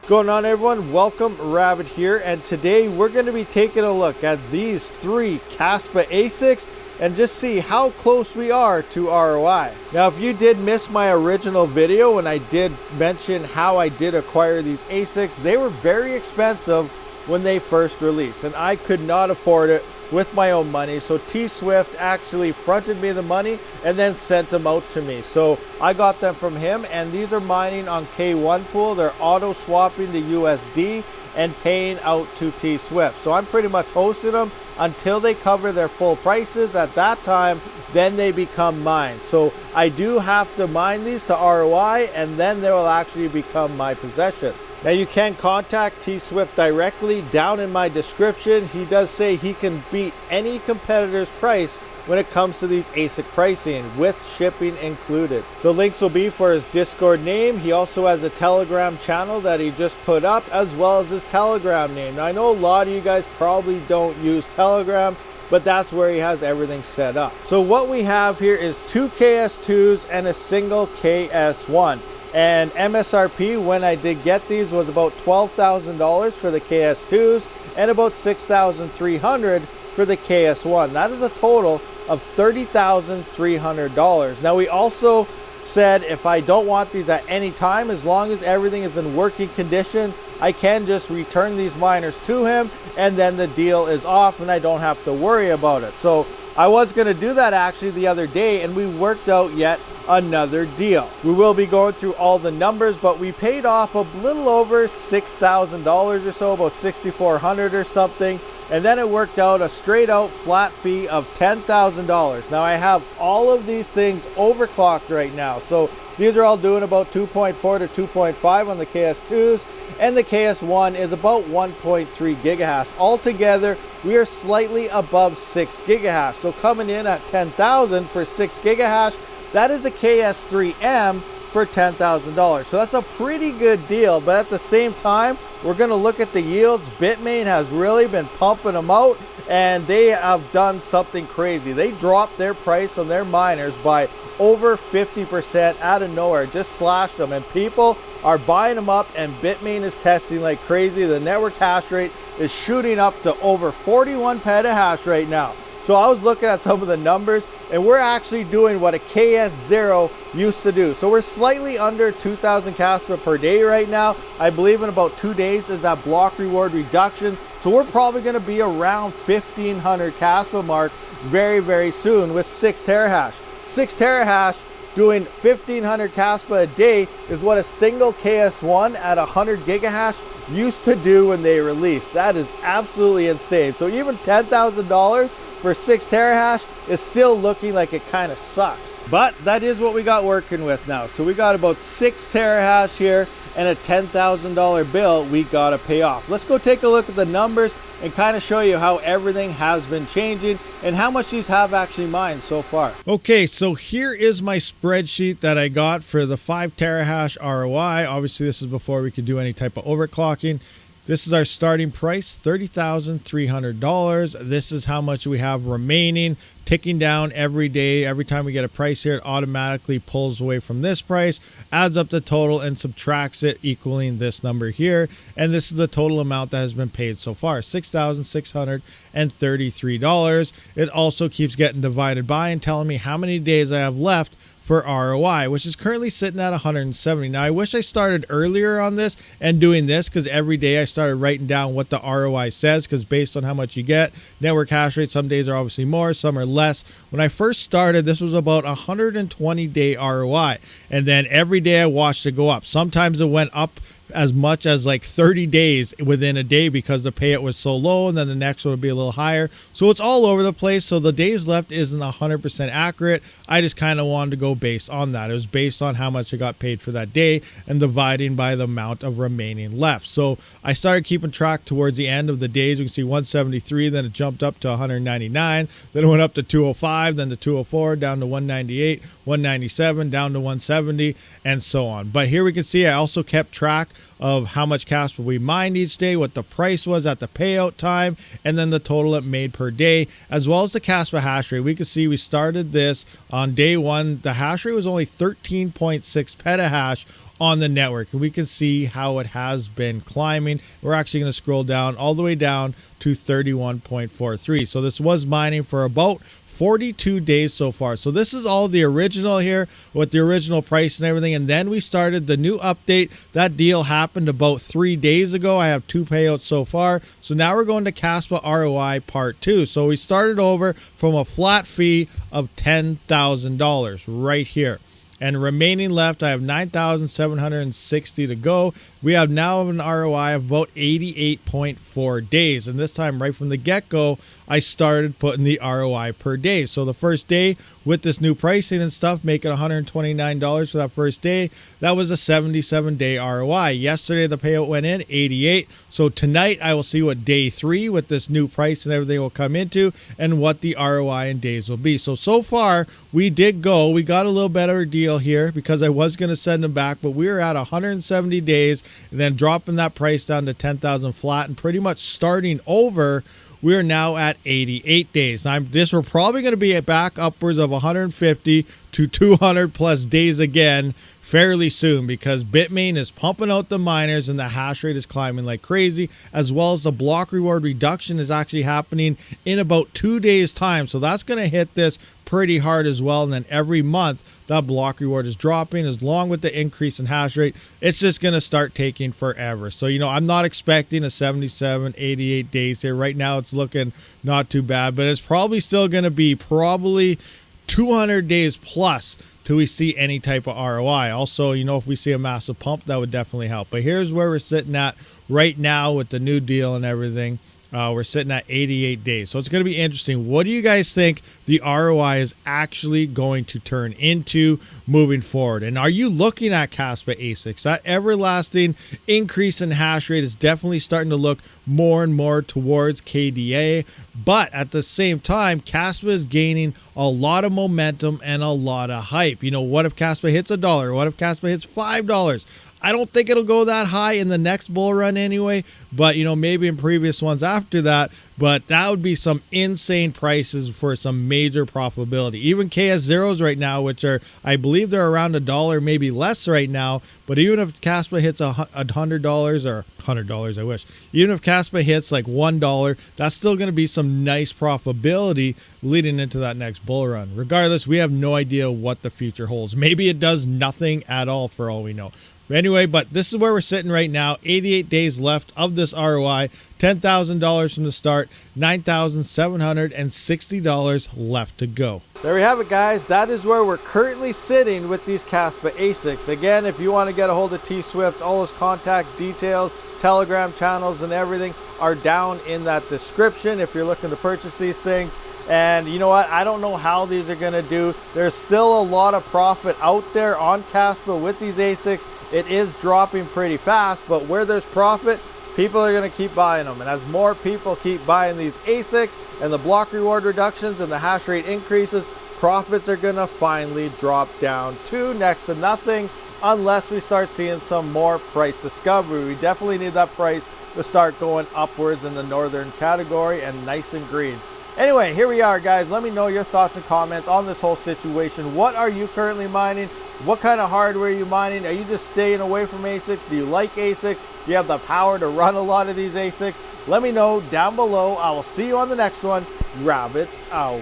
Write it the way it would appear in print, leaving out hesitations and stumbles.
What's going on, everyone? Welcome, Rabid here, and today we're going to be taking a look at these three Kaspa ASICs and just see how close we are to ROI. Now, if you did miss my original video when I did mention how I did acquire these ASICs, they were very expensive when they first released, and I could not afford it with my own money. So T-Swift actually fronted me the money and then sent them out to me. So I got them from him, and these are mining on K1 pool. They're auto swapping the USD and paying out to T-Swift. So I'm pretty much hosting them until they cover their full prices. At that time, then they become mine. So I do have to mine these to ROI, and then they will actually become my possession. Now, you can contact T-Swift directly down in my description. He does say he can beat any competitor's price when it comes to these ASIC pricing, with shipping included. The links will be for his Discord name. He also has a Telegram channel that he just put up, as well as his Telegram name. Now, I know a lot of you guys probably don't use Telegram, but that's where he has everything set up. So what we have here is two KS2s and a single KS1. And MSRP when I did get these was about $12,000 for the KS2s and about $6,300 for the KS1. That is a total of $30,300. Now, we also said if I don't want these at any time, as long as everything is in working condition, I can just return these miners to him, and then the deal is off and I don't have to worry about it. So I was going to do that actually the other day, and we worked out yet another deal. We will be going through all the numbers, but we paid off a little over $6,000 or so, about $6,400 or something, and then it worked out a straight out flat fee of $10,000. Now, I have all of these things overclocked right now, so these are all doing about 2.4 to 2.5 on the KS2s, and the KS1 is about 1.3 gigahash. Altogether, we are slightly above 6 gigahash. So coming in at 10,000 for 6 gigahash, that is a KS3M for $10,000. So that's a pretty good deal, but at the same time, we're gonna look at the yields. Bitmain has really been pumping them out, and they have done something crazy. They dropped their price on their miners by over 50% out of nowhere, just slashed them, and people are buying them up, and Bitmain is testing like crazy. The network hash rate is shooting up to over 41 petahash right now. So I was looking at some of the numbers, and we're actually doing what a KS0 used to do. So we're slightly under 2,000 Kaspa per day right now. I believe in about 2 days is that block reward reduction. So we're probably going to be around 1,500 Kaspa mark very, very soon with 6 terahash. 6 terahash doing 1,500 Kaspa a day is what a single KS1 at 100 gigahash used to do when they released. That is absolutely insane. So even $10,000 for 6 terahash is still looking like it kind of sucks. But that is what we got working with now. So we got about 6 terahash here and a $10,000 bill we got to pay off. Let's go take a look at the numbers and kind of show you how everything has been changing and how much these have actually mined so far. Okay, so here is my spreadsheet that I got for the 5 terahash ROI. Obviously, this is before we could do any type of overclocking. This is our starting price, $30,300. This is how much we have remaining, ticking down every day. Every time we get a price here, it automatically pulls away from this price, adds up the total, and subtracts it, equaling this number here. And this is the total amount that has been paid so far, $6,633. It also keeps getting divided by and telling me how many days I have left for ROI, which is currently sitting at 170. Now, I wish I started earlier on this and doing this, because every day I started writing down what the ROI says, because based on how much you get, network hash rate, some days are obviously more, some are less. When I first started, this was about 120 day ROI, and then every day I watched it go up. Sometimes it went up as much as like 30 days within a day because the payout was so low, and then the next one would be a little higher. So it's all over the place. So the days left isn't 100% accurate. I just kind of wanted to go based on that. It was based on how much I got paid for that day and dividing by the amount of remaining left. So I started keeping track towards the end of the days. You can see 173, then it jumped up to 199, then it went up to 205, then to 204, down to 198, 197, down to 170, and so on. But here we can see I also kept track of how much Kaspa we mined each day, what the price was at the payout time, and then the total it made per day, as well as the Kaspa hash rate. We can see we started this on day one. The hash rate was only 13.6 petahash on the network, and we can see how it has been climbing. We're actually going to scroll down all the way down to 31.43. So this was mining for about 42 days so far. So this is all the original here with the original price and everything. And then we started the new update. That deal happened about 3 days ago. I have 2 payouts so far. So now we're going to Kaspa ROI part 2. So we started over from a flat fee of $10,000 right here. And remaining left, I have 9,760 to go. We have now an ROI of about 88.4 days. And this time, right from the get-go, I started putting the ROI per day. So the first day with this new pricing and stuff, making $129 for that first day, that was a 77-day ROI. Yesterday, the payout went in 88. So tonight, I will see what day 3 with this new price and everything will come into and what the ROI in days will be. So far, we did go. We got a little better deal here because I was going to send them back, but we were at 170 days and then dropping that price down to 10,000 flat and pretty much starting over. We are now at 88 days. Now, this we're probably going to be back upwards of 150 to 200 plus days again fairly soon because Bitmain is pumping out the miners and the hash rate is climbing like crazy, as well as the block reward reduction is actually happening in about 2 days time. So that's going to hit this pretty hard as well. And then every month that block reward is dropping, as long with the increase in hash rate, it's just going to start taking forever. So, I'm not expecting a 77, 88 days here. Right now it's looking not too bad, but it's probably still going to be probably 200 days plus till we see any type of ROI. Also, if we see a massive pump, that would definitely help. But here's where we're sitting at right now with the new deal and everything. We're sitting at 88 days. So it's going to be interesting. What do you guys think the ROI is actually going to turn into moving forward? And are you looking at Kaspa ASICs? That everlasting increase in hash rate is definitely starting to look more and more towards KDA. But at the same time, Kaspa is gaining a lot of momentum and a lot of hype. What if Kaspa hits $1? What if Kaspa hits $5? I don't think it'll go that high in the next bull run anyway, but maybe in previous ones after that. But that would be some insane prices for some major profitability. Even KS0s right now, which are, I believe they're around $1, maybe less right now. But even if Kaspa hits $100 or $100, I wish. Even if Kaspa hits like $1, that's still going to be some nice profitability leading into that next bull run. Regardless, we have no idea what the future holds. Maybe it does nothing at all for all we know. Anyway, but this is where we're sitting right now. 88 days left of this ROI. $10,000 from the start. $9,760 left to go. There we have it, guys. That is where we're currently sitting with these Kaspa ASICs. Again, if you want to get a hold of T-Swift, all his contact details, Telegram channels and everything are down in that description if you're looking to purchase these things. And you know what? I don't know how these are going to do. There's still a lot of profit out there on Kaspa with these ASICs. It is dropping pretty fast, but where there's profit, people are going to keep buying them. And as more people keep buying these ASICs and the block reward reductions and the hash rate increases, profits are going to finally drop down to next to nothing unless we start seeing some more price discovery. We definitely need that price to start going upwards in the northern category and nice and green. Anyway, here we are, guys. Let me know your thoughts and comments on this whole situation. What are you currently mining? What kind of hardware are you mining? Are you just staying away from ASICs? Do you like ASICs? Do you have the power to run a lot of these ASICs? Let me know down below. I will see you on the next one. Rabid out.